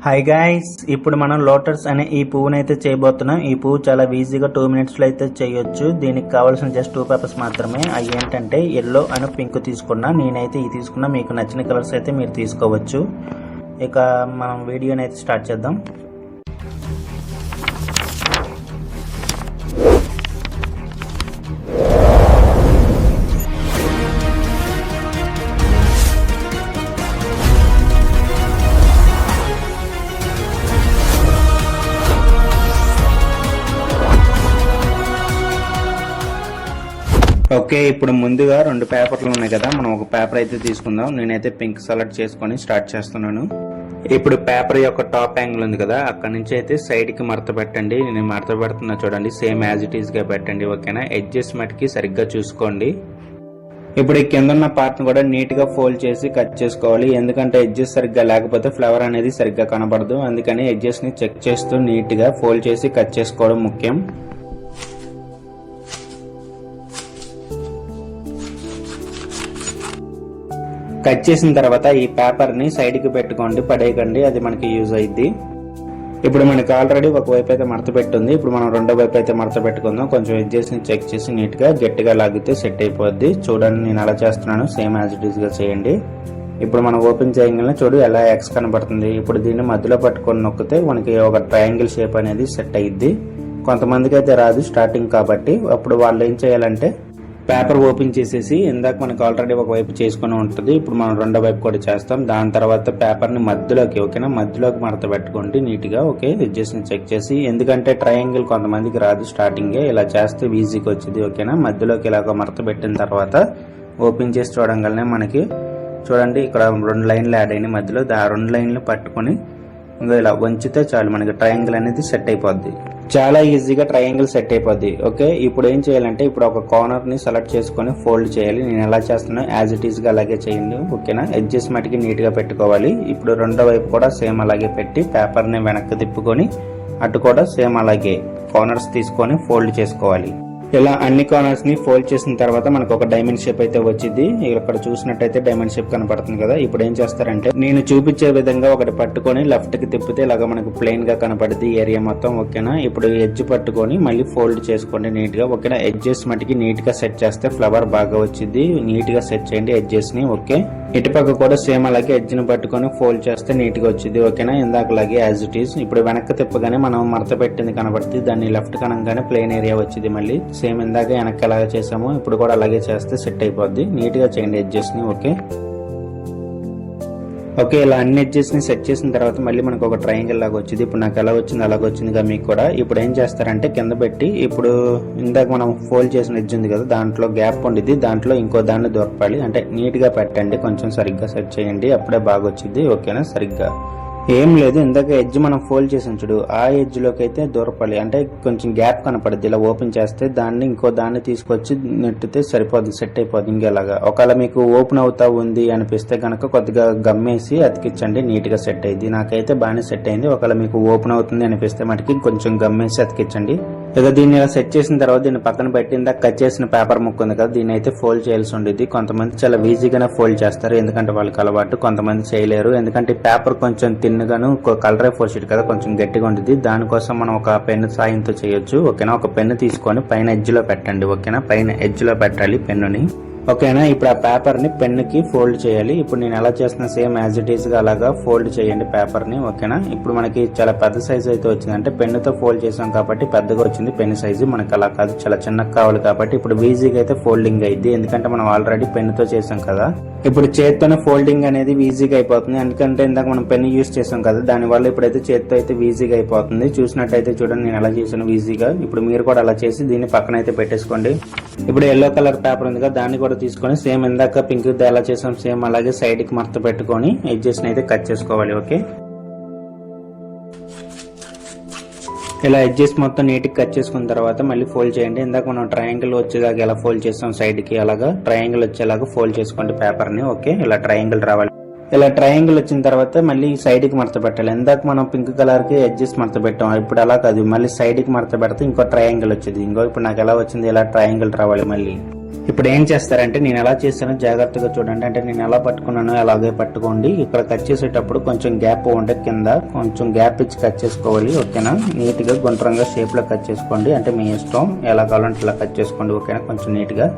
Hi guys, ఇప్పుడు మనం lotus అనే ఈ పువ్వునైతే చేయబోతున్నాం. ఈ పువ్వు చాలా ఈజీగా 2 minutes లో అయితే చేయొచ్చు. దీనికి కావాల్సిన జస్ట్ 2 పేపర్స్ మాత్రమే. అవి ఏంటంటే ఎల్లో అండ్ పింక్ తీసుకున్నా. నేనైతే ఇది తీసుకున్నా. మీకు నచ్చిన కలర్స్ అయితే మీరు తీసుకోవచ్చు. ఇక మనం వీడియోని అయితే స్టార్ట్ చేద్దాం. ఓకే, ఇప్పుడు ముందుగా 2 పేపర్లు ఉన్నాయి కదా, మనం ఒక పేపర్ అయితే తీసుకుందాం. నేనైతే పింక్ సెలెక్ట్ చేసుకొని స్టార్ట్ చేస్తున్నాను. ఇప్పుడు పేపర్ యొక్క టాప్ యాంగిల్ ఉంది కదా, అక్కడ నుంచి అయితే సైడ్ కి మడత పెట్టండి. నేను మడత పెడుతున్నా చూడండి, సేమ్ యాజ్ ఇట్ ఈస్ గా పెట్టండి. ఓకేనా, ఎడ్జెస్ మటుకి సరిగ్గా చూసుకోండి. ఇప్పుడు ఈ కింద ఉన్న పార్ట్ కూడా నీట్ గా ఫోల్డ్ చేసి కట్ చేసుకోవాలి. ఎందుకంటే ఎడ్జెస్ సరిగ్గా లేకపోతే ఫ్లవర్ అనేది సరిగ్గా కనబడదు. అందుకని ఎడ్జెస్ ని చెక్ చేస్తూ నీట్ గా ఫోల్డ్ చేసి కట్ చేసుకోవడం ముఖ్యం. కట్ చేసిన తర్వాత ఈ పేపర్ ని సైడ్ కి పెట్టుకోండి, పడేయకండి, అది మనకి యూజ్ అయ్యిద్ది. ఇప్పుడు మనకి ఆల్రెడీ ఒక వైపు అయితే మడత పెట్టుంది. ఇప్పుడు మనం రెండో వైపు అయితే మడత పెట్టుకుందాం. కొంచెం ఎడ్జెస్ ని చెక్ చేసి నీట్ గా గట్టిగా లాగితే సెట్ అయిపోద్ది. చూడండి, నేను అలా చేస్తున్నాను, సేమ్ యాజ్ ఇట్ ఈస్ గా చేయండి. ఇప్పుడు మనం ఓపెన్ చేయగానే చూడు ఎలా ఎక్స్ కనబడుతుంది. ఇప్పుడు దీన్ని మధ్యలో పట్టుకొని నొక్కితే మనకి ఒక ట్రయాంగిల్ షేప్ అనేది సెట్ అయ్యిద్ది. కొంతమందికి అయితే రాదు స్టార్టింగ్ కాబట్టి. అప్పుడు వాళ్ళు ఏం చేయాలంటే పేపర్ ఓపెన్ చేసేసి, ఇందాక మనకు ఆల్రెడీ ఒక వైపు చేసుకుని ఉంటుంది, ఇప్పుడు మనం రెండో వైపు కూడా చేస్తాం. దాని తర్వాత పేపర్ ని మధ్యలోకి, ఓకేనా, మధ్యలోకి మడత పెట్టుకోండి నీట్ గా. ఓకే, ఎడ్జెస్ ని చెక్ చేసి, ఎందుకంటే ట్రయాంగిల్ కొంతమందికి రాదు స్టార్టింగ్, ఇలా చేస్తే ఈజీగా వచ్చింది. ఓకేనా, మధ్యలోకి ఇలాగ మడత పెట్టిన తర్వాత ఓపెన్ చేసి చూడంగానే మనకి చూడండి ఇక్కడ 2 లైన్లు యాడ్ అయినాయి మధ్యలో. ఆ 2 లైన్లు పట్టుకుని ఇంకా ఇలా వంచితే చాలు, మనకి ట్రయాంగిల్ అనేది సెట్ అయిపోద్ది. చాలా ఈజీగా ట్రయాంగిల్ సెట్ అయిపోద్ది. ఓకే, ఇప్పుడు ఏం చేయాలంటే ఇప్పుడు ఒక కార్నర్ ని సెలెక్ట్ చేసుకుని ఫోల్డ్ చేయాలి. నేను ఎలా చేస్తున్నా యాజ్ ఇట్ ఈస్ గా అలాగే చేయండి. ఓకేనా, ఎడ్జెస్ మటుకి నీట్ గా పెట్టుకోవాలి. ఇప్పుడు రెండో వైపు కూడా సేమ్ అలాగే పెట్టి పేపర్ ని వెనక్కి తిప్పుకొని అటు కూడా సేమ్ అలాగే కార్నర్స్ తీసుకొని ఫోల్డ్ చేసుకోవాలి. ఇలా అన్ని కార్నర్స్ ని ఫోల్డ్ చేసిన తర్వాత మనకు ఒక డైమండ్ షేప్ అయితే వచ్చింది. ఇక్కడ చూసినట్టయితే డైమండ్ షేప్ కనపడుతుంది కదా. ఇప్పుడు ఏం చేస్తారంటే నేను చూపించే విధంగా ఒకటి పట్టుకొని లెఫ్ట్ కి తిప్పితే ఇలాగా మనకు ప్లెయిన్ గా కనపడుతుంది ఏరియా మొత్తం. ఓకేనా, ఇప్పుడు ఎడ్జ్ పట్టుకొని మళ్ళీ ఫోల్డ్ చేసుకోండి నీట్ గా. ఓకేనా, ఎడ్జెస్ మటుకి నీట్ గా సెట్ చేస్తే ఫ్లవర్ బాగా వచ్చింది. నీట్ గా సెట్ చేయండి ఎడ్జెస్ ని. ఓకే, ఇటుపక్క కూడా సేమ్ అలాగే ఎడ్జ్ ని పట్టుకొని ఫోల్డ్ చేస్తే నీట్ గా వచ్చింది. ఓకేనా, ఇందాకలాగే యాజ్ ఇట్ ఈస్. ఇప్పుడు వెనక్కి తిప్పగానే మనం మడత పెట్టింది కనబడుతుంది, దాన్ని లెఫ్ట్ కనంగానే ప్లెయిన్ ఏరియా వచ్చింది. మళ్ళీ సేమ్ ఇందాక వెనక్కి ఎలాగే చేసాము ఇప్పుడు కూడా అలాగే చేస్తే సెట్ అయిపోద్ది. నీట్ గా చేయండి ఎడ్జెస్ ని. ఓకే ఓకే, ఇలా అన్ని ఎడ్జెస్ ని సెట్ చేసిన తర్వాత మళ్ళీ మనకు ఒక ట్రయాంగిల్ లాగా వచ్చింది. ఇప్పుడు నాకు ఎలా వచ్చింది అలాగ వచ్చిందిగా మీకు కూడా. ఇప్పుడు ఏం చేస్తారంటే కింద పెట్టి, ఇప్పుడు ఇందాక మనం ఫోల్డ్ చేసిన ఎడ్జ్ ఉంది కదా, దాంట్లో గ్యాప్ ఉండిద్ది, దాంట్లో ఇంకో దాన్ని దొరకాలి. అంటే నీట్ గా పెట్టండి, కొంచెం సరిగ్గా సెట్ చేయండి, అప్పుడే బాగా వచ్చింది. ఓకేనా, సరిగ్గా ఏం లేదు, ఇందాక ఎడ్జ్ మనం ఫోల్డ్ చేసాం చూడు, ఆ ఎడ్జ్ లోకి అయితే దూరపాలి. అంటే కొంచెం గ్యాప్ కనపడుద్ది. ఇలా ఓపెన్ చేస్తే దాన్ని ఇంకో దాన్ని తీసుకొచ్చి నెట్టితే సరిపోద్ది, సెట్ అయిపోద్ది. ఇంకెలాగా ఒకవేళ మీకు ఓపెన్ అవుతా ఉంది అనిపిస్తే కనుక కొద్దిగా గమ్మేసి అతికించండి, నీట్ గా సెట్ అయింది. నాకైతే బాగానే సెట్ అయింది. ఒకవేళ మీకు ఓపెన్ అవుతుంది అనిపిస్తే మటుకి కొంచెం గమ్మేసి అతికించండి. ఇక దీన్ని ఇలా సెట్ చేసిన తర్వాత దీన్ని పక్కన పెట్టి ఇందాక కట్ చేసిన పేపర్ ముక్క ఉంది కదా, దీన్ని అయితే ఫోల్డ్ చేయాల్సి ఉండేది. కొంతమంది చాలా ఈజీగానే ఫోల్డ్ చేస్తారు, ఎందుకంటే వాళ్ళకి అలవాటు. కొంతమంది చేయలేరు, ఎందుకంటే పేపర్ కొంచెం తిన్నగాను కలర్ ఫోర్ షీట్ కదా, కొంచెం గట్టిగా ఉంటుంది. దానికోసం మనం ఒక పెన్ సాయంతో చేయొచ్చు. ఓకేనా, ఒక పెన్ను తీసుకొని పైన ఎడ్జ్ లో పెట్టండి. ఓకేనా, పైన ఎడ్జ్ లో పెట్టాలి పెన్నుని. ఓకేనా, ఇప్పుడు ఆ పేపర్ ని పెన్ కి ఫోల్డ్ చేయాలి. ఇప్పుడు నేను ఎలా చేస్తున్నా సేమ్ యాజ్ ఇట్ ఈస్ గా అలాగా ఫోల్డ్ చేయండి పేపర్ ని. ఓకేనా, ఇప్పుడు మనకి చాలా పెద్ద సైజ్ అయితే వచ్చింది. అంటే పెన్ తో ఫోల్డ్ చేసాం కాబట్టి పెద్దగా వచ్చింది పెన్ సైజు. మనకి అలా కాదు, చాలా చిన్నగా కావాలి కాబట్టి ఇప్పుడు ఈజీగా అయితే ఫోల్డింగ్ అయింది, ఎందుకంటే మనం ఆల్రెడీ పెన్ తో చేసాం కదా. ఇప్పుడు చేత్తోనే ఫోల్డింగ్ అనేది ఈజీగా అయిపోతుంది, ఎందుకంటే ఇందాక మనం పెన్ యూజ్ చేసాం కదా, దానివల్ల ఇప్పుడైతే చేత్తో అయితే ఈజీగా అయిపోతుంది. చూసినట్టయితే చూడండి నేను ఎలా చేసాను ఈజీగా. ఇప్పుడు మీరు కూడా అలా చేసి దీన్ని పక్కన అయితే పెట్టేసుకోండి. ఇప్పుడు ఎల్లో కలర్ పేపర్ ఉంది కదా, దాన్ని కూడా తీసుకొని సేమ్ ఇందాక పింక్ ఎలా చేసాం సేమ్ అలాగే సైడ్ కి మడత పెట్టుకొని ఎడ్జెస్ అయితే కట్ చేసుకోవాలి. ఓకే, ఇలా ఎడ్జెస్ మొత్తం నీట్ గా కట్ చేసుకున్న తర్వాత మళ్ళీ ఫోల్డ్ చేయండి. ఇందాక మనం ట్రయాంగిల్ వచ్చేలాగా ఎలా ఫోల్డ్ చేస్తాం సైడ్ కి, అలాగా ట్రయాంగిల్ వచ్చేలాగా ఫోల్డ్ చేసుకోండి పేపర్ ని. ఓకే, ఇలా ట్రయాంగిల్ రావాలి. ఇలా ట్రయాంగిల్ వచ్చిన తర్వాత మళ్ళీ సైడ్ కి మడత పెట్టాలి. ఇందాక మనం పింక్ కలర్ కి ఎడ్జెస్ మడత పెట్టాం, ఇప్పుడు అలా కాదు, మళ్ళీ సైడ్ కి మడత పెడితే ఇంకో ట్రయాంగిల్ వచ్చింది. ఇప్పుడు నాకు ఎలా వచ్చింది, ఇలా ట్రయాంగిల్ రావాలి. మళ్ళీ ఇప్పుడు ఏం చేస్తారంటే నేను ఎలా చేస్తానో జాగ్రత్తగా చూడండి. అంటే నేను ఎలా పట్టుకున్నానో అలాగే పట్టుకోండి. ఇక్కడ కట్ చేసేటప్పుడు కొంచెం గ్యాప్ ఉంటే కింద కొంచెం గ్యాప్ ఇచ్చి కట్ చేసుకోవాలి. ఓకేనా, నీట్ గా గుండ్రంగా షేప్ లో కట్ చేసుకోండి. అంటే మీ ఇష్టం, ఎలా కావాలంటే ఇలా కట్ చేసుకోండి. ఓకేనా, కొంచెం నీట్ గా.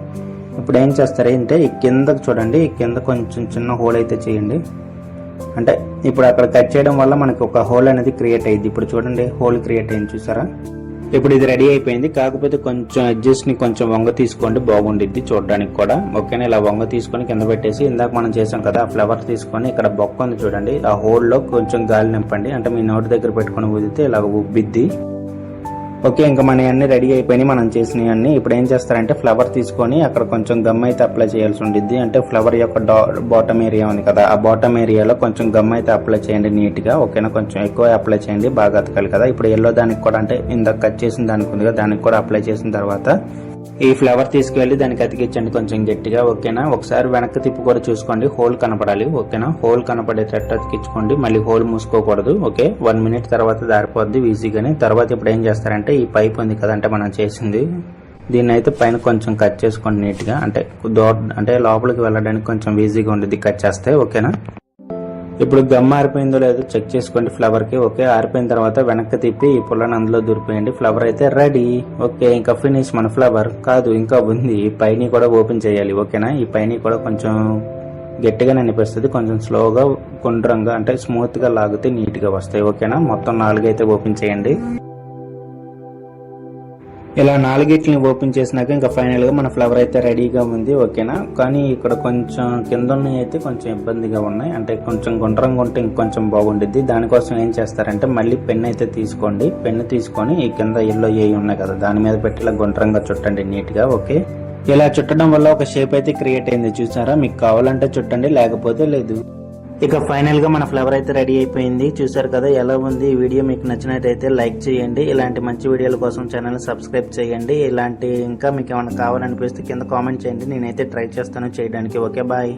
ఇప్పుడు ఏం చేస్తారంటే ఈ కిందకు చూడండి, ఈ కింద కొంచెం చిన్న హోల్ అయితే చేయండి. అంటే ఇప్పుడు అక్కడ కట్ చేయడం వల్ల మనకి ఒక హోల్ అనేది క్రియేట్ అయ్యింది. ఇప్పుడు చూడండి, హోల్ క్రియేట్ అయింది, చూసారా? ఇప్పుడు ఇది రెడీ అయిపోయింది. కాకపోతే కొంచెం ఎడ్జెస్ ని కొంచెం వంగ తీసుకోండి, బాగుండిద్ది చూడడానికి కూడా. ఓకేనా, ఇలా వంగ తీసుకొని కింద పెట్టేసి ఇందాక మనం చేసాం కదా ఆ ఫ్లవర్ తీసుకొని ఇక్కడ బొక్క ఉంది చూడండి, ఆ హోల్ లో కొంచెం గాలి నింపండి. అంటే మీ నోటి దగ్గర పెట్టుకొని ఊదితే ఇలా ఉబ్బిద్ది. ఓకే, ఇంకా మన అన్ని రెడీ అయిపోయినాయి మనం చేసినవి అన్ని. ఇప్పుడు ఏం చేస్తారంటే ఫ్లవర్ తీసుకొని అక్కడ కొంచెం గమ్ అయితే అప్లై చేయాల్సి ఉంటుంది. అంటే ఫ్లవర్ యొక్క బాటమ్ ఏరియా ఉంది కదా, ఆ బాటమ్ ఏరియాలో కొంచెం గమ్ అయితే అప్లై చేయండి నీట్ గా. ఓకేనా, కొంచెం ఎక్కువ అప్లై చేయండి, బాగా అతకాలి కదా. ఇప్పుడు ఎల్లో దానికి కూడా, అంటే ఇందాక కట్ చేసిన దానికి ఉంది కదా, దానికి కూడా అప్లై చేసిన తర్వాత ఈ ఫ్లవర్ తీసుకువెళ్ళి దానికి అతికించండి కొంచెం గట్టిగా. ఓకేనా, ఒకసారి వెనక్కి తిప్పి కూడా చూసుకోండి, హోల్ కనపడాలి. ఓకేనా, హోల్ కనపడేటట్టు అతికించుకోండి, మళ్ళీ హోల్ మూసుకోకూడదు. ఓకే, 1 మినిట్ తర్వాత దారిపోద్ది ఈజీగానే. తర్వాత ఇప్పుడు ఏం చేస్తారంటే ఈ పైప్ ఉంది కదా, అంటే మనం చేసింది, దీన్ని అయితే పైన కొంచెం కట్ చేసుకోండి నీట్ గా. అంటే లోపలికి వెళ్ళడానికి కొంచెం ఈజీగా ఉండేది కట్ చేస్తే. ఓకేనా, ఇప్పుడు గమ్ ఆరిపోయిందో లేదో చెక్ చేసుకోండి ఫ్లవర్ కి. ఓకే, ఆరిపోయిన తర్వాత వెనక్కి తిప్పి ఈ పుల్లని అందులో దూరిపోయండి. ఫ్లవర్ అయితే రెడీ. ఓకే, ఇంకా ఫినిష్ మన ఫ్లవర్ కాదు, ఇంకా ఉంది. ఈ పైని కూడా ఓపెన్ చేయాలి. ఓకేనా, ఈ పైని కూడా కొంచెం గట్టిగానే అనిపిస్తుంది, కొంచెం స్లోగా గుండ్రంగా అంటే స్మూత్ గా లాగితే నీట్ గా వస్తాయి. ఓకేనా, మొత్తం 4 అయితే ఓపెన్ చేయండి. ఇలా 4 ఓపెన్ చేసినాక ఇంకా ఫైనల్ గా మన ఫ్లవర్ అయితే రెడీగా ఉంది. ఓకేనా, కానీ ఇక్కడ కొంచెం కింద ఉన్నాయి అయితే కొంచెం ఇబ్బందిగా ఉన్నాయి. అంటే కొంచెం గుండ్రంగా ఉంటే ఇంకొంచెం బాగుండిద్ది. దానికోసం ఏం చేస్తారంటే మళ్ళీ పెన్ అయితే తీసుకోండి. పెన్ను తీసుకొని ఈ కింద ఎల్లో ఏ ఉన్నాయి కదా దాని మీద పెట్టి ఇలా గుండ్రంగా చుట్టండి నీట్ గా. ఓకే, ఇలా చుట్టడం వల్ల ఒక షేప్ అయితే క్రియేట్ అయింది, చూసారా? మీకు కావాలంటే చుట్టండి, లేకపోతే లేదు. ఇక ఫైనల్ గా మన ఫ్లవర్ అయితే రెడీ అయిపోయింది, చూసారు కదా ఎలా ఉంది. ఈ వీడియో మీకు నచ్చినట్టయితే లైక్ చేయండి. ఇలాంటి మంచి వీడియోల కోసం ఛానల్ సబ్స్క్రైబ్ చేయండి. ఇలాంటి ఇంకా మీకు ఏమైనా కావాలనిపిస్తే కింద కామెంట్ చేయండి, నేనైతే ట్రై చేస్తాను చేయడానికి. Okay, bye.